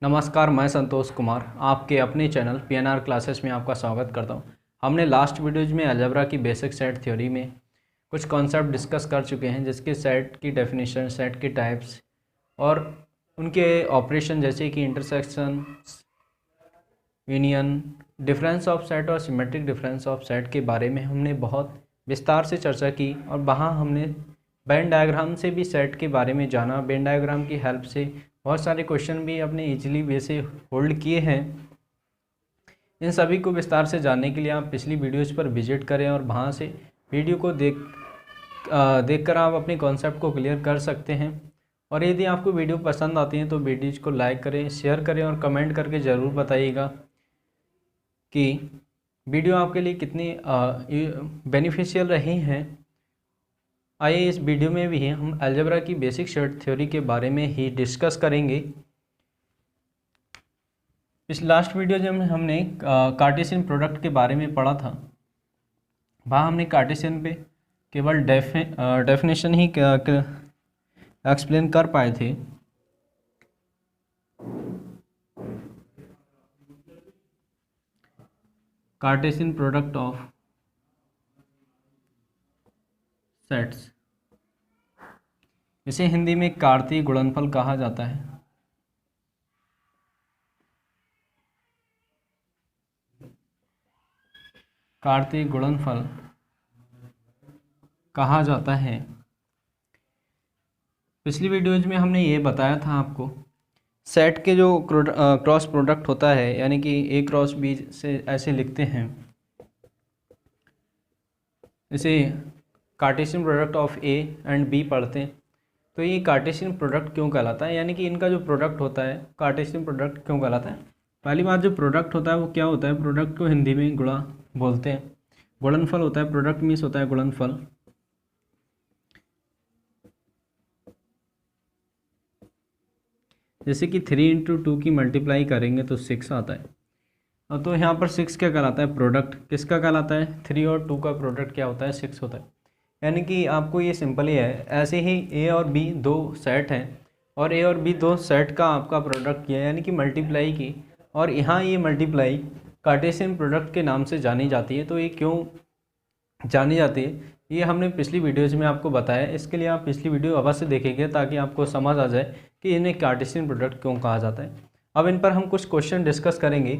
नमस्कार, मैं संतोष कुमार आपके अपने चैनल पीएनआर क्लासेस में आपका स्वागत करता हूं। हमने लास्ट वीडियोज में अलजेब्रा की बेसिक सेट थ्योरी में कुछ कॉन्सेप्ट डिस्कस कर चुके हैं, जिसके सेट की डेफिनेशन, सेट के टाइप्स और उनके ऑपरेशन जैसे कि intersection, union, difference of set और सिमेट्रिक डिफरेंस ऑफ सेट के बारे में हमने बहुत विस्तार से चर्चा की। और वहाँ हमने वेन डायग्राम से भी सेट के बारे में जाना। वेन डायग्राम की हेल्प से बहुत सारे क्वेश्चन भी अपने इजीली वे से होल्ड किए हैं। इन सभी को विस्तार से जानने के लिए आप पिछली वीडियोज़ पर विजिट करें और वहाँ से वीडियो को देखकर आप अपने कॉन्सेप्ट को क्लियर कर सकते हैं। और यदि आपको वीडियो पसंद आती है तो वीडियोज को लाइक करें, शेयर करें और कमेंट करके ज़रूर बताइएगा कि वीडियो आपके लिए कितनी बेनिफिशियल रही हैं। आइए इस वीडियो में भी हम अलजेब्रा की बेसिक सेट थ्योरी के बारे में ही डिस्कस करेंगे। इस लास्ट वीडियो जब हमने कार्टेशियन प्रोडक्ट के बारे में पढ़ा था, वहाँ हमने कार्टेशियन पे केवल डेफिनेशन ही एक्सप्लेन कर पाए थे। कार्टेशियन प्रोडक्ट ऑफ सेट्स, इसे हिंदी में कार्तीय गुणनफल कहा जाता है। कार्तीय गुणनफल कहा जाता है। पिछली वीडियोज में हमने ये बताया था आपको, सेट के जो क्रॉस प्रोडक्ट होता है, यानी कि ए क्रॉस बी से ऐसे लिखते हैं, इसे Cartesian product of A and B पढ़ते हैं। तो ये कार्टेशियन प्रोडक्ट क्यों कहलाता है, यानी कि इनका जो प्रोडक्ट होता है कार्टेशियन प्रोडक्ट क्यों कहलाता है। पहली बात, जो प्रोडक्ट होता है वो क्या होता है। प्रोडक्ट को हिंदी में गुणा बोलते हैं। गुणनफल होता है, प्रोडक्ट मीन्स होता है गुणनफल। जैसे कि 3 इंटू 2 की मल्टीप्लाई करेंगे तो 6 आता है। तो यहाँ पर 6 क्या कहलाता है, प्रोडक्ट किसका कहलाता है, 3 और 2 का प्रोडक्ट क्या होता है, 6 होता है। यानी कि आपको ये सिंपल ही है। ऐसे ही ए और बी दो सेट हैं और ए और बी दो सेट का आपका प्रोडक्ट किया, यानी कि मल्टीप्लाई की, और यहाँ ये मल्टीप्लाई कार्टेशियन प्रोडक्ट के नाम से जानी जाती है। तो ये क्यों जानी जाती है, ये हमने पिछली वीडियोज़ में आपको बताया। इसके लिए आप पिछली वीडियो अवश्य देखेंगे ताकि आपको समझ आ जाए कि इन्हें कार्टेशियन प्रोडक्ट क्यों कहा जाता है। अब इन पर हम कुछ क्वेश्चन डिस्कस करेंगे।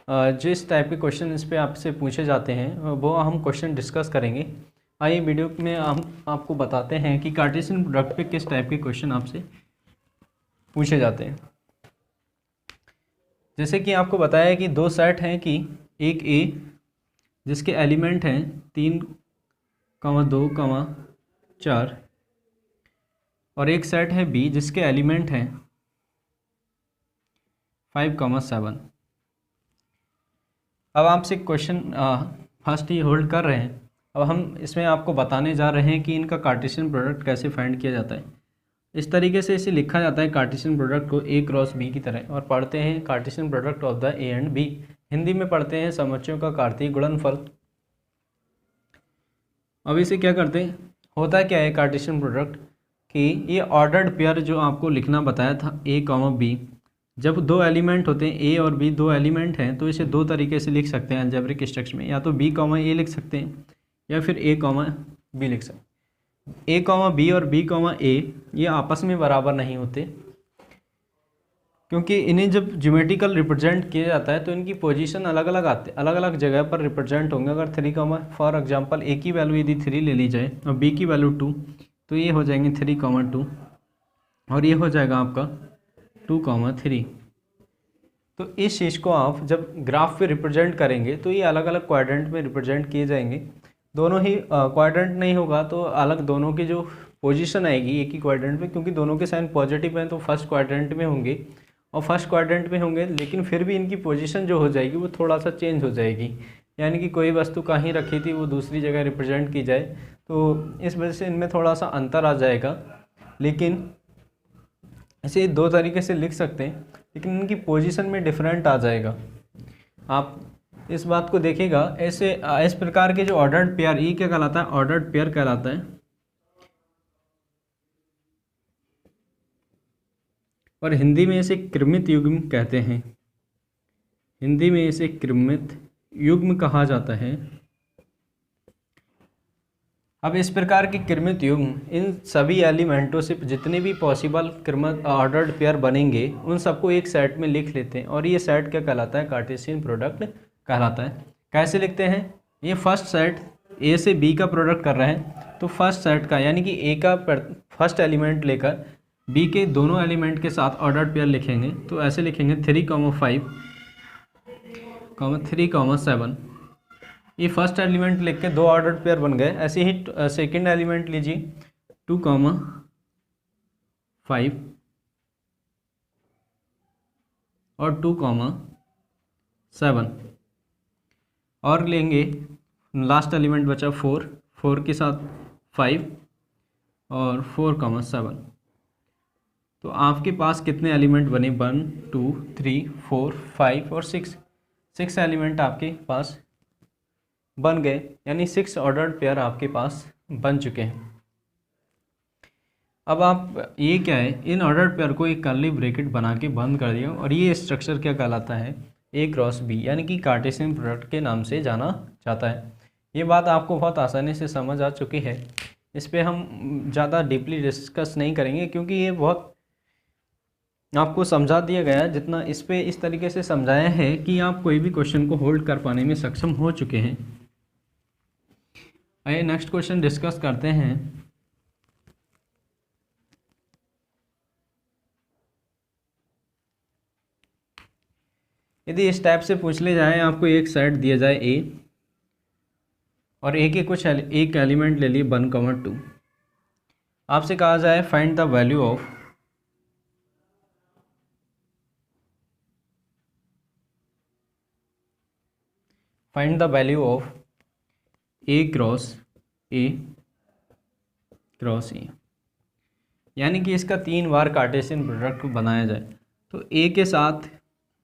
जिस टाइप के क्वेश्चन इस पर आपसे पूछे जाते हैं वो हम क्वेश्चन डिस्कस करेंगे। आइए वीडियो में हम आपको बताते हैं कि कार्टेशियन प्रोडक्ट पे किस टाइप के क्वेश्चन आपसे पूछे जाते हैं। जैसे कि आपको बताया कि दो सेट हैं, कि एक ए जिसके एलिमेंट हैं 3, 2, 4, और एक सेट है बी जिसके एलिमेंट हैं 5, 7। अब आपसे क्वेश्चन फर्स्ट ही होल्ड कर रहे हैं। अब हम इसमें आपको बताने जा रहे हैं कि इनका कार्टेशियन प्रोडक्ट कैसे फाइंड किया जाता है। इस तरीके से इसे लिखा जाता है कार्टेशियन प्रोडक्ट को ए क्रॉस बी की तरह, और पढ़ते हैं Cartesian product of the A and B. Hindi में पढ़ते हैं समुच्चयों का कार्तीय गुणनफल। अब इसे क्या करते हैं, होता क्या है कार्टेशियन प्रोडक्ट कि ये ऑर्डर्ड पेयर जो आपको लिखना बताया था ए कॉमा बी, जब दो एलिमेंट होते हैं ए और बी, दो एलिमेंट हैं, तो इसे दो तरीके से लिख सकते हैं अलजेब्रिक स्ट्रक्चर में। या तो बी कॉमा ए लिख सकते हैं या फिर ए कॉमा बी लिख सकते हैं। ए कॉमा बी और बी कॉमा ए ये आपस में बराबर नहीं होते, क्योंकि इन्हें जब ज्योमेट्रिकल रिप्रेजेंट किया जाता है तो इनकी पोजीशन अलग अलग आते, अलग अलग जगह पर रिप्रेजेंट होंगे। अगर 3 कॉमा, फॉर एग्जांपल ए की वैल्यू यदि 3 ले ली जाए और बी की वैल्यू 2, तो ये हो जाएंगे 3, 2, और ये हो जाएगा आपका 2, 3। तो इस चीज़ को आप जब ग्राफ पे रिप्रेजेंट करेंगे तो ये अलग अलग क्वाड्रेंट में रिप्रेजेंट किए जाएंगे। दोनों ही क्वाड्रेंट नहीं होगा तो अलग दोनों की जो पोजीशन आएगी एक ही क्वाड्रेंट में, क्योंकि दोनों के साइन पॉजिटिव हैं तो फर्स्ट क्वाड्रेंट में होंगे और फर्स्ट क्वाड्रेंट में होंगे, लेकिन फिर भी इनकी पोजीशन जो हो जाएगी वो थोड़ा सा चेंज हो जाएगी। यानी कि कोई वस्तु कहीं रखी थी वो दूसरी जगह रिप्रेजेंट की जाए, तो इस वजह से इनमें थोड़ा सा अंतर आ जाएगा। लेकिन इसे दो तरीके से लिख सकते हैं, लेकिन इनकी पोजीशन में डिफरेंट आ जाएगा। आप इस बात को देखिएगा। ऐसे इस प्रकार के जो ऑर्डर्ड पेयर, ये क्या कहलाता है, ऑर्डर्ड पेयर कहलाता है। और हिंदी में इसे कृमित युग्म कहते हैं। हिंदी में इसे कृमित युग्म कहा जाता है। अब इस प्रकार के कृमित युग्म इन सभी एलिमेंटों से जितने भी पॉसिबल कृमित ऑर्डर्ड पेयर बनेंगे उन सबको एक सेट में लिख लेते हैं, और ये सेट क्या कहलाता है? कार्टेशियन प्रोडक्ट कहलाता है। कैसे लिखते हैं? ये फर्स्ट सेट ए से बी का प्रोडक्ट कर रहे हैं, तो फर्स्ट सेट का यानी कि ए का फर्स्ट एलिमेंट लेकर बी के दोनों एलिमेंट के साथ ऑर्डर्ड पेयर लिखेंगे। तो ऐसे लिखेंगे 3,5, 3,7। ये फर्स्ट एलिमेंट लिख के दो ऑर्डर्ड पेयर बन गए। ऐसे ही सेकंड एलिमेंट लीजिए 2,5 और 2,7, और लेंगे लास्ट एलिमेंट बचा 4, 4 के साथ 5 और 4,7। तो आपके पास कितने एलिमेंट बने? 1 2 3 4 5 और 6 एलिमेंट आपके पास बन गए, यानी 6 ऑर्डर्ड पेयर आपके पास बन चुके हैं। अब आप ये क्या है, इन ऑर्डर्ड पेयर को एक कर्ली ब्रैकेट बना के बंद कर दिया, और ये स्ट्रक्चर क्या कहलाता है? A क्रॉस B, यानी कि कार्टेशियन प्रोडक्ट के नाम से जाना जाता है। ये बात आपको बहुत आसानी से समझ आ चुकी है। इस पर हम ज़्यादा डीपली डिस्कस नहीं करेंगे, क्योंकि ये बहुत आपको समझा दिया गया है। जितना इस पे इस तरीके से समझाया है कि आप कोई भी क्वेश्चन को होल्ड कर पाने में सक्षम हो चुके हैं। आइए नेक्स्ट क्वेश्चन डिस्कस करते हैं। यदि इस टाइप से पूछ ले जाए, आपको एक सेट दिया जाए ए, और ए के कुछ एक एलिमेंट ले लिए 1,2। आपसे कहा जाए find the value of A cross ए, यानी कि इसका 3 बार कार्टेशियन प्रोडक्ट बनाया जाए। तो ए के साथ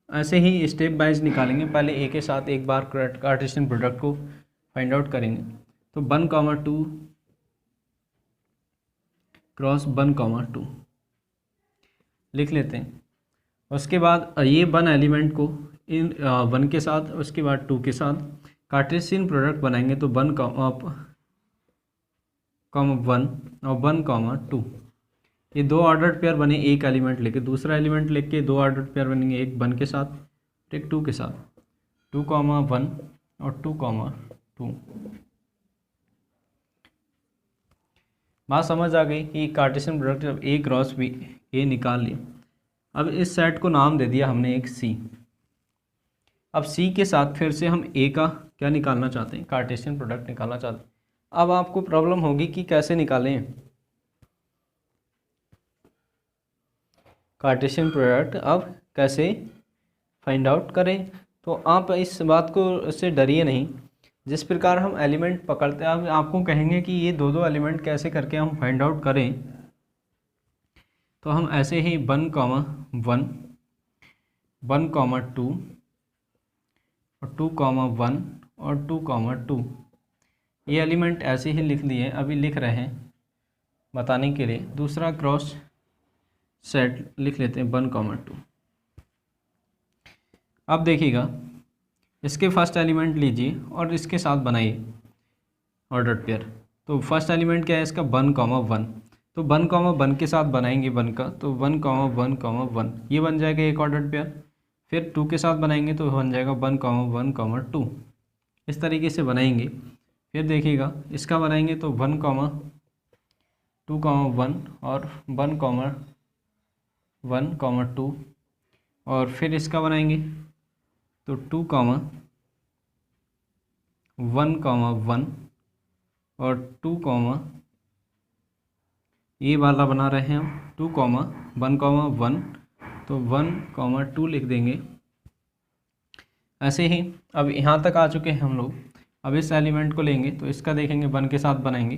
ऐसे ही स्टेप वाइज निकालेंगे। पहले ए के साथ एक बार कार्टेशियन प्रोडक्ट को फाइंड आउट करेंगे। तो 1,2 क्रॉस 1,2 लिख लेते हैं। उसके बाद ये 1 एलिमेंट को इन 1 के साथ, उसके बाद 2 के साथ कार्टेशियन प्रोडक्ट बनाएंगे। तो 1,1 और 1,2 ये दो ऑर्डर्ड पेयर बने एक एलिमेंट लेके। दूसरा एलिमेंट लेके दो ऑर्डर्ड पेयर बनेंगे, एक 1 के साथ एक 2 के साथ, 2,1 और 2,2। बात समझ आ गई कि कार्टेशियन प्रोडक्ट जब ए क्रॉस बी ए निकाल लिया। अब इस सेट को नाम दे दिया हमने एक सी। अब सी के साथ फिर से हम ए का क्या निकालना चाहते हैं? कार्टेशियन प्रोडक्ट निकालना चाहते हैं। अब आपको प्रॉब्लम होगी कि कैसे निकालें कार्टेशियन प्रोडक्ट, अब कैसे फाइंड आउट करें? तो आप इस बात को से डरिए नहीं। जिस प्रकार हम एलिमेंट पकड़ते हैं, अब आपको कहेंगे कि ये दो एलिमेंट कैसे करके हम फाइंड आउट करें, तो हम ऐसे ही 1,1 1,2 और 2,1 और 2,2 ये एलिमेंट ऐसे ही लिख लिए, अभी लिख रहे हैं बताने के लिए। दूसरा क्रॉस सेट लिख लेते हैं 1,2। अब देखिएगा, इसके फर्स्ट एलिमेंट लीजिए और इसके साथ बनाइए ऑर्डर्ड पेयर। तो फर्स्ट एलिमेंट क्या है इसका? 1,1। तो 1,1 के साथ बनाएंगे 1 का, तो 1,1,1 ये बन जाएगा एक ऑर्डर्ड पेयर। फिर 2 के साथ बनाएंगे तो बन जाएगा 1,1,2। इस तरीके से बनाएंगे। फिर देखिएगा इसका बनाएंगे तो 1,2,1 और 1,1,2, और फिर इसका बनाएंगे तो 2,1,1 और 2, ये वाला बना रहे हैं हम 2,1,1, तो 1,2 लिख देंगे। ऐसे ही अब यहाँ तक आ चुके हैं हम लोग। अब इस एलिमेंट को लेंगे तो इसका देखेंगे 1 के साथ बनाएंगे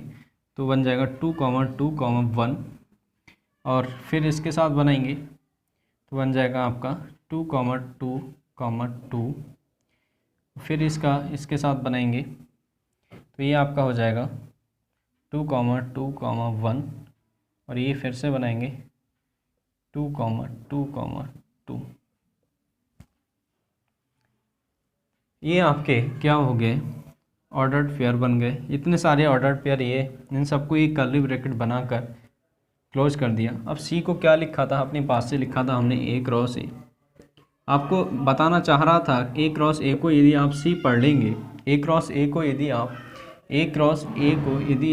तो बन जाएगा 2,2,1, और फिर इसके साथ बनाएंगे तो बन जाएगा आपका 2,2,2। फिर इसके साथ बनाएंगे तो ये आपका हो जाएगा 2,2,1, और ये फिर से बनाएंगे 2,2,2। ये आपके क्या हो गए, ऑर्डर्ड पेयर बन गए। इतने सारे ऑर्डर्ड पेयर, ये इन सबको एक कर्ली ब्रैकेट बनाकर क्लोज कर दिया। अब सी को क्या लिखा था, अपने पास से लिखा था हमने ए क्रॉस ए। आपको बताना चाह रहा था ए क्रॉस ए को यदि आप सी पढ़ लेंगे, ए क्रॉस ए को यदि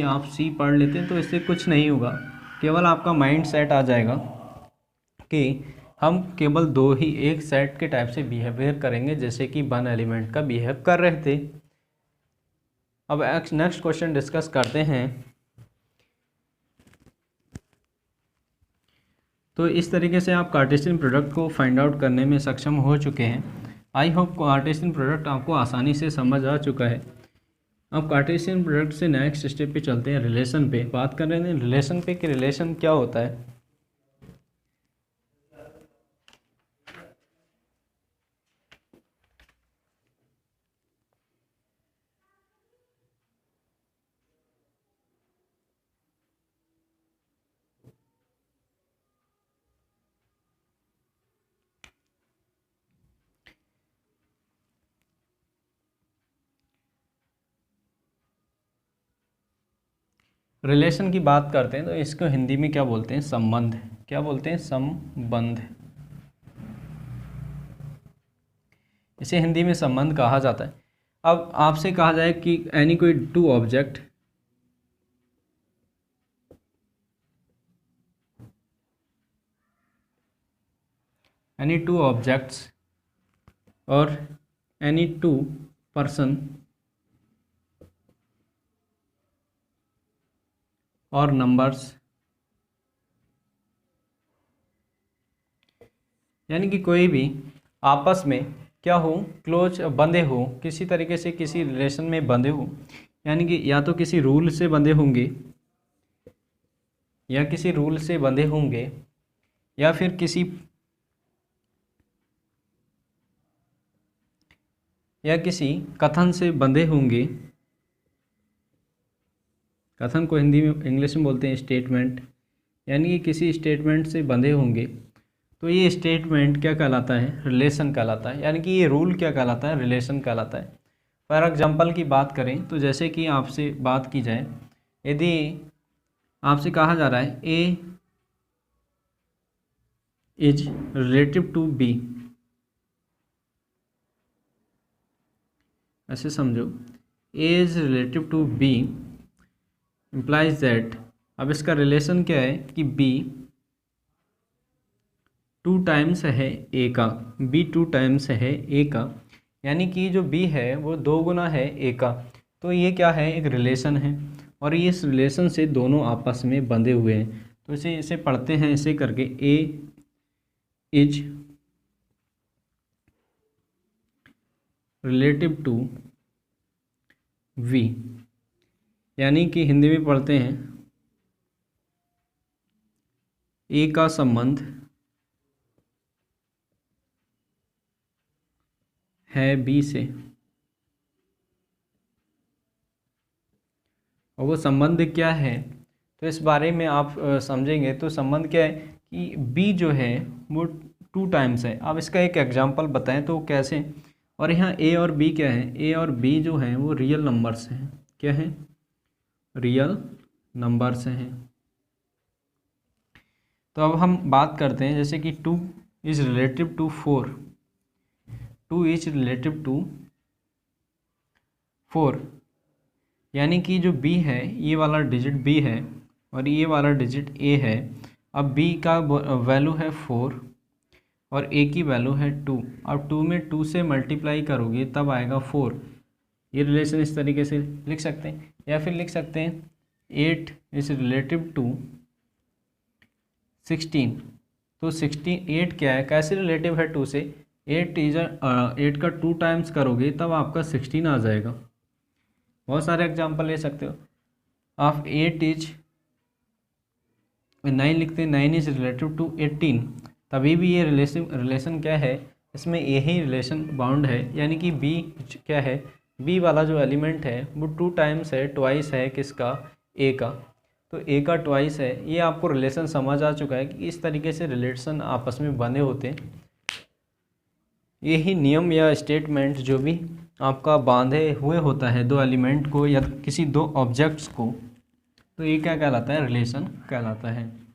आप सी पढ़ लेते हैं तो इससे कुछ नहीं होगा, केवल आपका माइंड सेट आ जाएगा कि हम केवल दो ही एक सेट के टाइप से बिहेवियर करेंगे जैसे कि वन एलिमेंट का बिहेव कर रहे थे। अब नेक्स्ट क्वेश्चन डिस्कस करते हैं। तो इस तरीके से आप कार्टेशियन प्रोडक्ट को फाइंड आउट करने में सक्षम हो चुके हैं। आई होप कार्टेशियन प्रोडक्ट आपको आसानी से समझ आ चुका है। अब कार्टेशियन प्रोडक्ट से नेक्स्ट स्टेप पे चलते हैं, रिलेशन पे बात कर रहे हैं। रिलेशन पे कि रिलेशन क्या होता है। रिलेशन की बात करते हैं तो इसको हिंदी में क्या बोलते हैं, संबंध। क्या बोलते हैं, संबंध। इसे हिंदी में संबंध कहा जाता है। अब आपसे कहा जाए कि एनी कोई two object, any two objects और एनी टू पर्सन और नंबर्स, यानी कि कोई भी आपस में क्या हो, क्लोज बंधे हो, किसी तरीके से किसी रिलेशन में बंधे हो, यानी कि या तो किसी रूल से बंधे होंगे या किसी रूल से बंधे होंगे या फिर किसी कथन से बंधे होंगे। कथन को हिंदी में इंग्लिश में बोलते हैं स्टेटमेंट, यानी कि किसी स्टेटमेंट से बंधे होंगे। तो ये स्टेटमेंट क्या कहलाता है, रिलेशन कहलाता है, यानी कि ये रूल क्या कहलाता है, रिलेशन कहलाता है। फॉर एग्जांपल की बात करें तो जैसे कि आपसे बात की जाए, यदि आपसे कहा जा रहा है A is relative to B, ऐसे समझो, A is relative to B implies that. अब इसका रिलेशन क्या है कि बी 2 टाइम्स है ए का, बी 2 टाइम्स है ए का, यानी कि जो बी है वो 2 गुना है ए का। तो ये क्या है, एक रिलेशन है और ये इस रिलेशन से दोनों आपस में बंधे हुए हैं। तो इसे पढ़ते हैं ऐसे करके, ए इज रिलेटिव टू वी, यानी कि हिंदी में पढ़ते हैं ए का संबंध है बी से। और वो संबंध क्या है, तो इस बारे में आप समझेंगे। तो संबंध क्या है कि बी जो है वो 2 टाइम्स है। अब इसका एक एग्जांपल बताएं तो कैसे। और यहाँ ए और बी क्या है, ए और बी जो हैं वो रियल नंबर्स हैं। क्या है, रियल नंबर्स हैं। तो अब हम बात करते हैं जैसे कि 2 is relative to 4, 2 is relative to 4, यानी कि जो b है, ये वाला डिजिट b है और ये वाला डिजिट a है। अब b का वैल्यू है 4 और a की वैल्यू है 2। अब 2 में 2 से मल्टीप्लाई करोगे तब आएगा 4। ये रिलेशन इस तरीके से लिख सकते हैं, या फिर लिख सकते हैं 8 इज रिलेटिव टू 16। तो 8 क्या है, कैसे रिलेटिव है 2 से, 8 का 2 टाइम्स करोगे तब आपका 16 आ जाएगा। बहुत सारे एग्जांपल ले सकते हो आप। 8 इज 9 लिखते हैं, 9 इज रिलेटिव टू 18, तभी भी ये रिलेशन क्या है, इसमें यही रिलेशन बाउंड है। यानी कि b क्या है, b वाला जो एलिमेंट है वो 2 टाइम्स है, ट्वाइस है किसका, a का। तो ए का ट्वाइस है। ये आपको रिलेशन समझ आ चुका है कि इस तरीके से रिलेशन आपस में बने होते हैं। यही नियम या स्टेटमेंट जो भी आपका बांधे हुए होता है दो एलिमेंट को या किसी दो ऑब्जेक्ट्स को, तो ये क्या कहलाता है, रिलेशन कहलाता है।